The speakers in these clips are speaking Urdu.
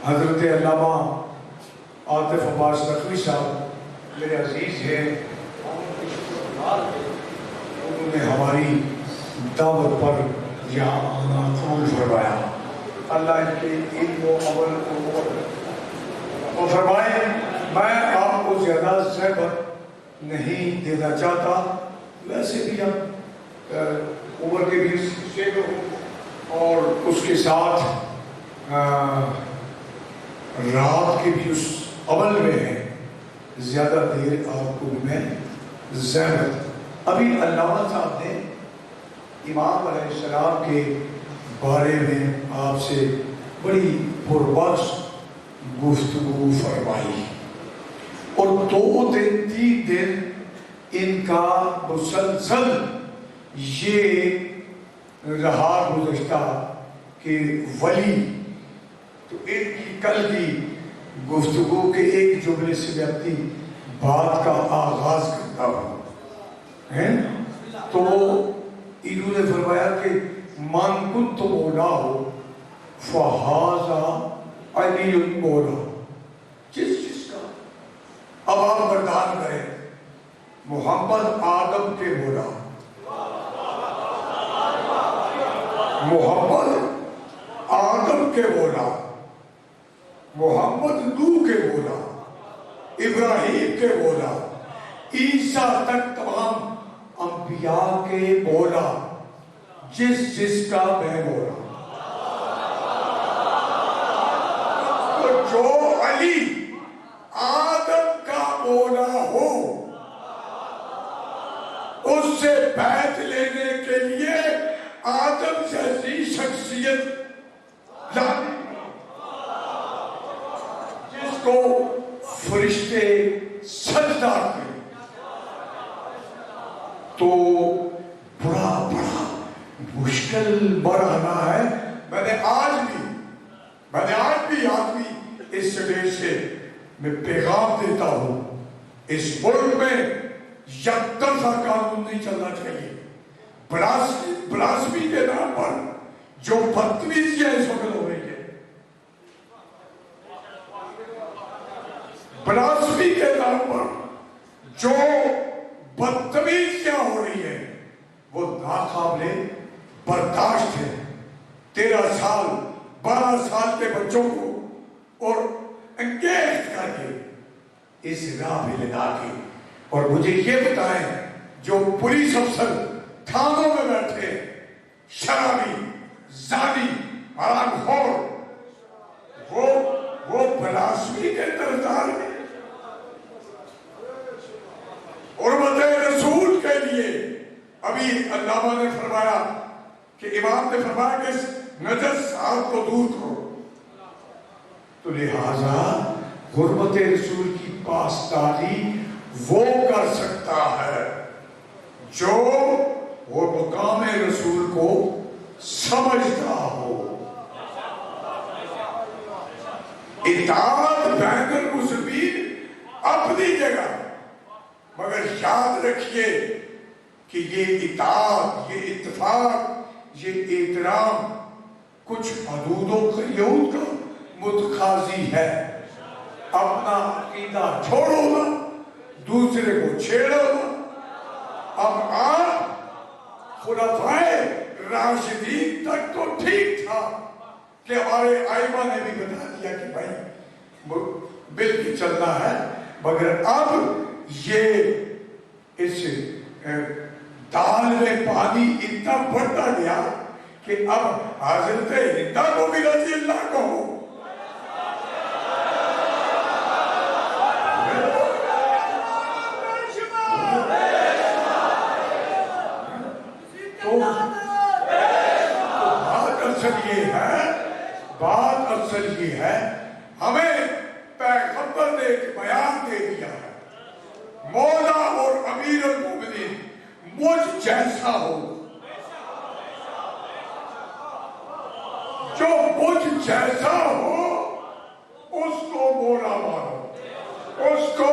حضرت علامہ عاطف عباس نقوی صاحب میرے عزیز ہیں، انہوں نے ہماری دعوت پر یہاں آنا قبول فرمایا۔ اللہ ان کے علم و عمل کو فرمائے۔ میں آپ کو زیادہ زحمت نہیں دینا چاہتا، ویسے بھی ہم عمر کے بھی شیخ ہوں اور اس کے ساتھ رات کے بھی اس عمل میں ہے، زیادہ دیر آپ کو میں زحمت۔ ابھی علامہ صاحب نے امام علیہ السلام کے بارے میں آپ سے بڑی پربحث گفتگو فرمائی، اور 2 دن 3 دن ان کا مسلسل یہ رہا گزشتہ کہ ولی، تو ان کی کل کی گفتگو کے ایک جملے سے میں اپنی بات کا آغاز کرتا ہوں۔ تو انہوں نے فرمایا کہ من کنت مولاه فهذا علی المولا، جس کا اب آپ برداشت کریں، محمد آدم کے مولا، محمد آدم کے مولا، محمد نوح کے مولا، ابراہیم کے مولا، عیسیٰ تک تمام انبیاء کے مولا، جس کا میں مولا۔ تو جو علی آدم کا مولا ہو، اس سے بیعت لینے کے لیے آدم جیسی شخصیت لانی، جس کو فرشتے سجدہ کریں، تو بڑا مشکل مرحلہ ہے۔ میں نے آج بھی اس سٹیج سے میں پیغام دیتا ہوں، اس ملک میں یک طرفہ قانون نہیں چلنا چاہیے۔ بلاسفی کے نام پر جو بدتمیزیاں اس وقت ہو رہی ہے، بلاسفی کے نام پر جو بدتمیزیاں ہو رہی ہیں، وہ ناقابل برداشت ہے۔ 13 سال 12 سال کے بچوں کو اور انگیج کر کے اس راہ پہ لگا کے، اور مجھے یہ بتائیں جو پولیس افسر تھانوں میں بیٹھے شرابی، زانی، حرام خور، وہ بلاسفی کے طرفدار ہیں۔ حرمت رسول کے لیے ابھی علامہ نے فرمایا کہ امام نے فرمایا کہ اس نجس ہاتھ کو دور کرو، تو لہذا حرمت رسول کی پاسداری وہ کر سکتا ہے جو وہ مقام رسول کو سمجھتا ہو۔ اطاعت بین المسلمین اپنی جگہ، مگر یاد رکھیے کہ یہ اطاعت، یہ اتفاق، یہ احترام کچھ حدود و قیود کا متقاضی ہے۔ اپنا عقیدہ چھوڑو نا، دوسرے کو چھیڑو نا۔ اب آپ خلفائے راشدین تک تو ٹھیک تھا کہ ہمارے ائمہ نے بھی بتا دیا کہ بھائی بالکل چلنا ہے، مگر اب یہ اس دال میں پانی اتنا بڑھتا گیا کہ اب حضرت ہندہ کو بھی رضی اللہ کہو۔ بات اصل یہ ہے ہمیں پیغمبر نے ایک بیان دے دیا ہے، مولا اور امیر المومنین مجھ جیسا ہو، جو مجھ جیسا ہو اس کو مولا مانو، اس کو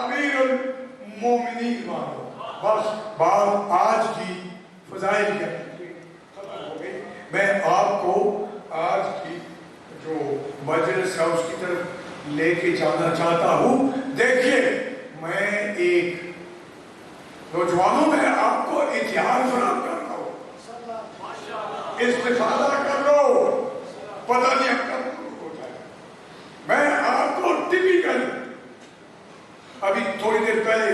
امیر المومنین مانو۔ بس بات آج کی فضائل ختم ہو گئی۔ میں آپ کو آج کی جو مجلس کا اس کی طرف لے کے جانا چاہتا ہوں. دیکھیے میں ایک نوجوانوں میں آپ کو اتحاد فراہم کرتا ہوں, استفادہ کر لو, پتہ نہیں اب کب ہو جائے. میں آپ کو ٹپیکل, ابھی تھوڑی دیر پہلے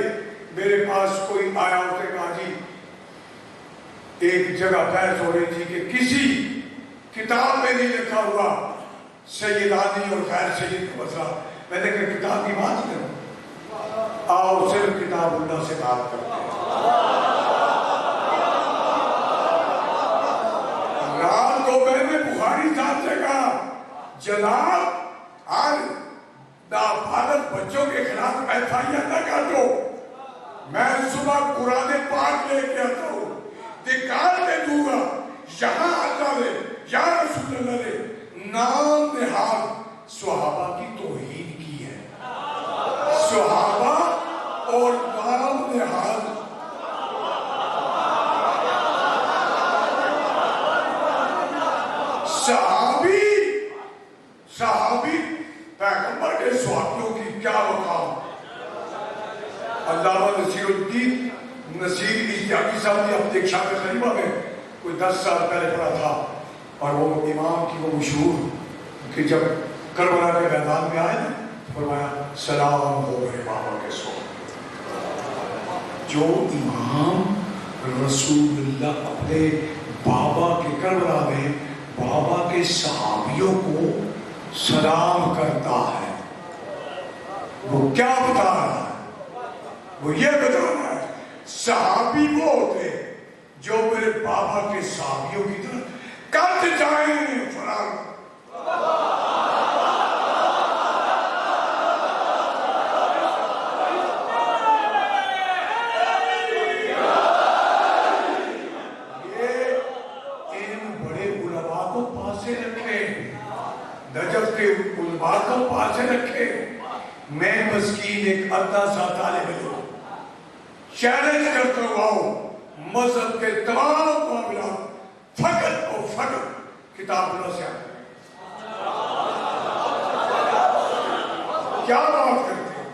میرے پاس کوئی آیا, اس نے کہا جی ایک جگہ بحث ہو رہی تھی کہ کسی کتاب میں نہیں لکھا ہوا سیدانی اور غیر سید کا مسئلہ. میں نے کہا کتاب کی بات کروں, آؤ صرف کتاب اللہ سے بات کرتے ہیں. رات کو میں نے بخاری صاحب سے کہا جناب آج نابالغ بچوں کے خلاف ایف آئی آر نہ کر دو, میں صبح قرآن پاک لے کے آتا ہوں, نکال کے دوں گا. یہاں اللہ نے یا رسول اللہ نے نام نہاد صحابہ کی توہین کی ہے. صحابہ اور نام نہاد صحابی پیغمبر کے صحابیوں کی کیا مقام. علامہ نصیر الدین نصیر اشتیاقی صاحب نے اپنے ایک شاعر خلیفہ میں کوئی 10 سال پہلے پڑھا تھا, اور وہ امام کی وہ مشہور کہ جب کربلا کے میدان میں آئے نا, فرمایا سلام ہو میرے بابا کے سو. جو امام رسول اللہ اپنے بابا کے کربلا میں بابا کے صحابیوں کو سلام کرتا ہے, وہ کیا بتا رہا ہے؟ وہ یہ بتا رہا ہے صحابی وہ ہوتے جو میرے بابا کے صحابیوں کی طرف کٹ جائیں فرار. یہ ان بڑے علماء کو پاسے رکھے, نجف کے علماء کو پاسے رکھے. میں مسکین ایک ادنا سا طالب علم چیلنج کرتا ہوں, مذہب کے تمام معاملات فقط اور فقط کتاب اللہ سے آتے ہیں. کیا بات کرتے ہیں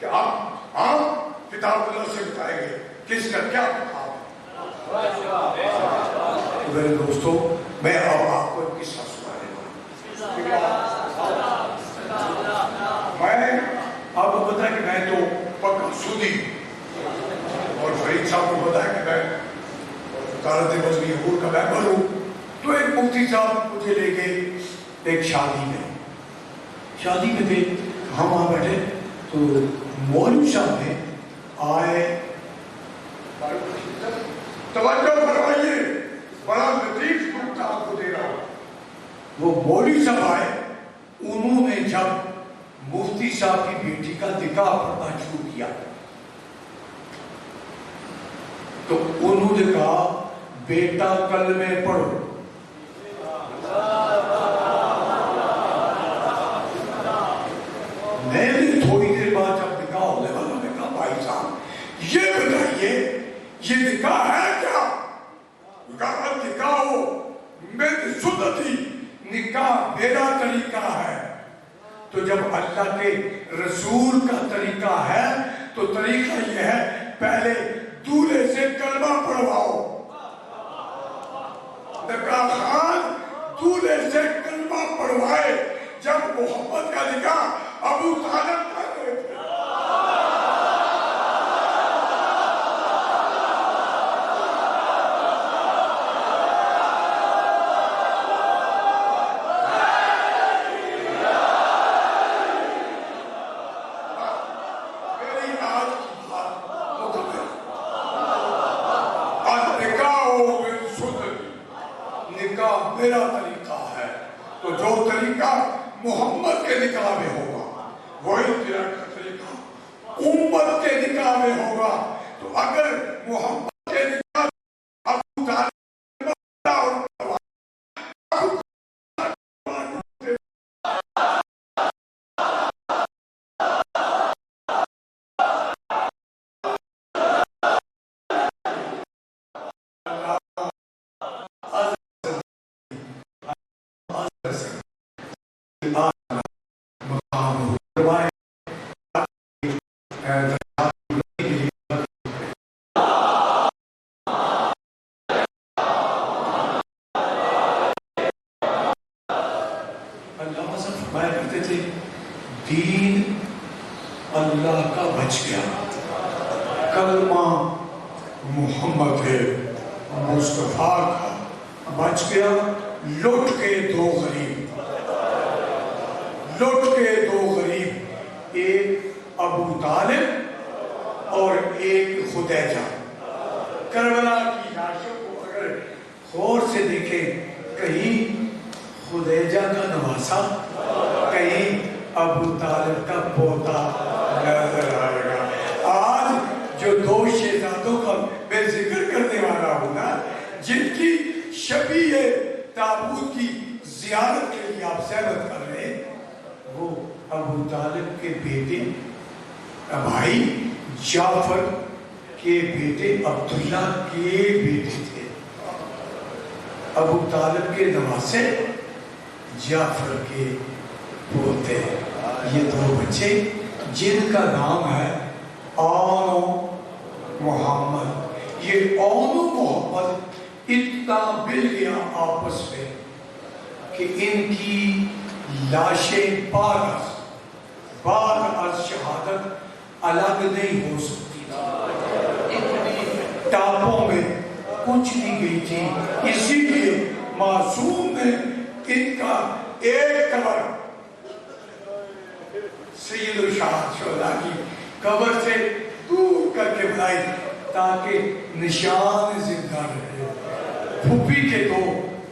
کہ آپ کتاب اللہ سے بتائیں گے کس کا کیا مقام ہے. میرے دوستو, میں اب آپ کو ایک قصہ سنانے والا ہوں. میں آپ کو پتا ہے کہ میں تو پکا سودی, اور فرید صاحب کو پتا ہے کہ میں وزارت مذہبی امور کا ممبر ہوں. تو ایک مفتی صاحب مجھے لے گئے ایک شادی میں تھے, ہم وہاں بیٹھے تو مولوی صاحب نے آئے, توجہ فرمائیے, بڑا لطیف نکتہ آپ کو دے رہا ہوں. وہ مولوی صاحب آئے, انہوں نے جب مفتی صاحب کی بیٹی کا نکاح پڑھنا شروع کیا تو انہوں نے کہا بیٹا کلمے پڑھو. میں نے تھوڑی دیر بعد جب نکاح ہونے والا نے کہا بھائی صاحب یہ بتائیے یہ نکاح ہے کیا؟ کہا نکاح ہو میری سنتی, نکاح میرا طریقہ ہے. تو جب اللہ کے رسول کا طریقہ ہے تو طریقہ یہ ہے پہلے دولہے سے کلمہ پڑھواؤ. نکاح خان دولہے سے کلمہ پڑھوائے. جب محمد کا نکاح ابو طالب کر رہے تھے, میرا طریقہ ہے. تو جو طریقہ محمد کے نکاح میں ہوگا وہی تیرا طریقہ امت کے نکاح میں ہوگا. تو اگر محمد کے نکاح ابو طالب اللہ سے فرمایا کرتے تھے دین اللہ کا بچ گیا، کلمہ محمد ہے مصطفیٰ کا بچ گیا، لٹ کے دو غریب، ایک ابو طالب اور ایک خدیجہ۔ کربلا کی لاشوں کو اگر غور سے دیکھیں، کہیں خدیجہ کا نواسا، کہیں ابو طالب کا پوتا نظر آئے گا۔ آج جو دو شہزادوں کا میں ذکر کرنے والا ہوں نا، جن کی شبیہ تابوت کی زیارت کے لیے آپ زحمت کر رہے ہیں، وہ ابو طالب کے بیٹے بھائی جعفر کے بیٹے عبداللہ کے بیٹے تھے۔ ابو طالب کے نواسے، جعفر کے پوتے، یہ دو بچے جن کا نام ہے آن و محمد۔ یہ آن و محمد اتنا مل گیا آپس میں کہ ان کی لاشیں بعد از شہادت الگ نہیں ہو سکتی تھی، اتنی ٹاپوں میں کچھ نہیں گئی تھی۔ اسی لیے معصوم نے ان کا ایک قبر سید الشہداء کی قبر سے دور کر کے بنائی تاکہ نشان زندہ رہے۔ پھوپھی کے دو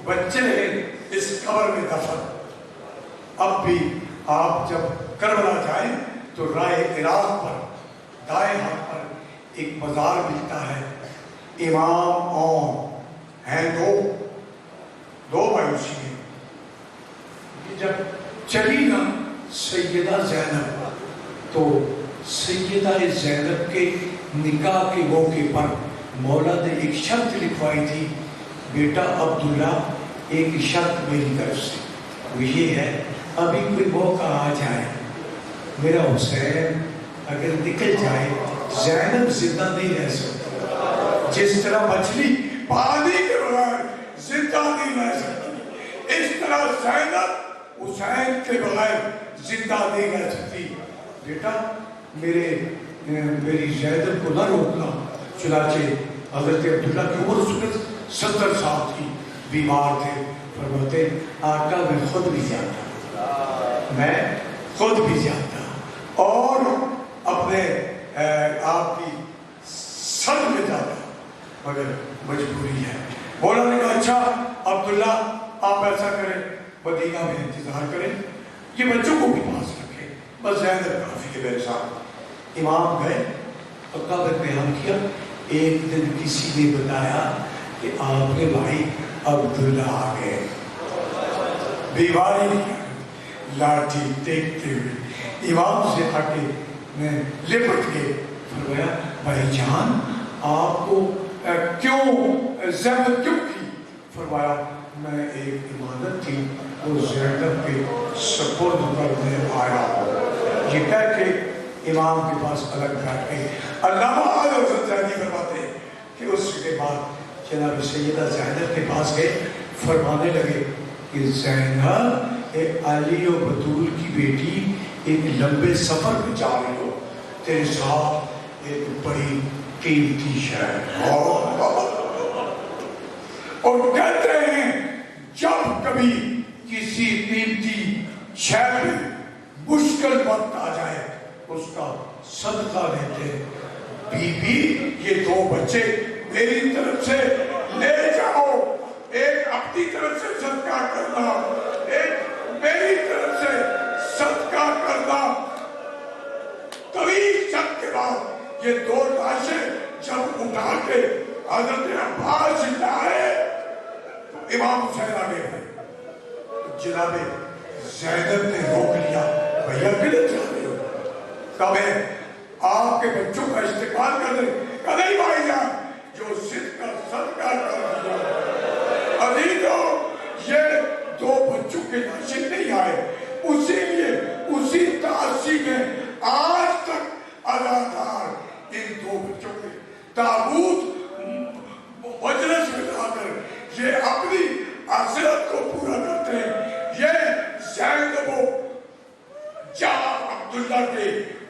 بچے ہیں اس قبر میں دفن۔ اب بھی آپ جب کربلا جائیں تو راہ عراق پر دائیں ہاتھ پر ایک مزار ملتا ہے، امام اون ہیں دو بھائی اسی میں۔ جب چلی نا سیدہ زینب، تو سیدہ زینب کے نکاح کے موقع پر مولا نے ایک شرط لکھوائی تھی، بیٹا عبداللہ ایک شرط میری طرف سے، وہ یہ ہے ابھی کوئی موقع آ جائے، میرا حسین اگر نکل جائے، زینب زندہ نہیں رہ سکتی۔ جس طرح مچھلی پانی کے بغیر زندہ نہیں رہ سکتی، اس طرح زینب حسین کے بغیر زندہ نہیں رہ سکتی۔ بیٹا میری زینب کو نہ روکنا۔ چنانچہ حضرت عبداللہ کی عمر اس وقت 70 سال تھی، بیمار تھے۔ فرماتے آقا میں خود بھی جاتا اور اپنے آپ کی سر میں جاتا، مگر مجبوری ہے۔ مولا نے کہا اچھا عبداللہ آپ ایسا کریں، مدینہ میں انتظار کریں، یہ بچوں کو بھی پاس رکھیں، بس زینب کافی ہے میرے ساتھ۔ امام گئے، آقا نے بیان کیا، ایک دن کسی نے بتایا کہ آپ کے بھائی عبداللہ آ گئے، بیماری لاٹھی دیکھتے ہوئے امام سے آ کے لپٹ کے فرمایا بھائی جان آپ کو کیوں زحمت کیوں کی؟ فرمایا میں ایک عبادت تھی وہ زینب کے سپرد کرنے آیا ہوں۔ یہ کہہ کے امام کے پاس الگ بیٹھ گئی۔ علامہ اعلی حسن زینی فرماتے ہیں کہ اس کے بعد جناب سیدہ زینب کے پاس گئے، فرمانے لگے کہ زینب علی و بطول کی بیٹی ایک لمبے سفر پہ جا رہی ہو، تیرے ساتھ ایک بڑی قیمتی شے اور کہتے ہیں جب کبھی کسی قیمتی شے میں مشکل وقت آ جائے اس کا صدقہ لیتے ہیں۔ بی بی یہ دو بچے میری طرف سے لے جاؤ، ایک اپنی طرف سے صدقہ کرنا، ایک میری طرف سے صدقہ کرنا۔ طویل جنگ کے بعد یہ دو لاشیں جب اٹھا کے حضرت عباس لائے تو امام حسین آگے ہیں، جناب زینب نے روک لیا، بھیا کدھر جا رہے ہو؟ کہا میں آپ کے بچوں کا استقبال کر دیں۔ کہا نہیں بھائی جان، جو صدقہ صدقہ کر دیا عزیزو، یہ دو بچوں کے لاشیں نہیں آئے، اسی لیے اسی تعصی میں آج تک آزاد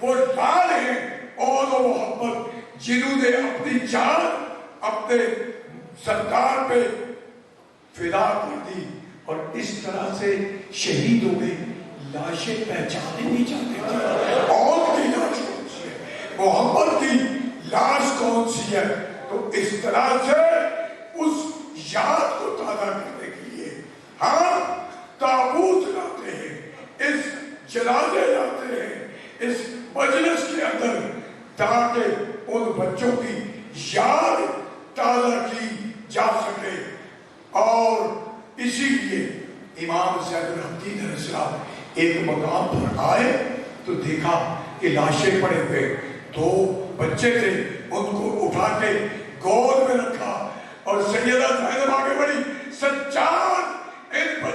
وہ لال ہیں اور وہ محمد جنہوں نے اپنی جان اپنے سرکار پہ فدا کر دی اور اس طرح سے شہید ہو گئے. لاشیں پہچانے نہیں جاتے تھے اور کی لاش کون سی ہے, محمد کی لاش کون سی ہے. تو اس طرح سے اس یاد کو تازہ کرنے کے لیے ہم تابوت لاتے ہیں, اس جنازے لاتے ہیں اس مجلس کے اندر, تاکہ ان بچوں کی یاد تازہ کی جا سکے. اور اسی لیے امام زید العابدین علیہ السلام ایک مقام پر آئے تو دیکھا کہ لاشیں پڑے ہوئے, 2 بچے تھے, ان کو اٹھا کے گود میں رکھا اور سیدہ زینب آگے بڑھی, سجاد ان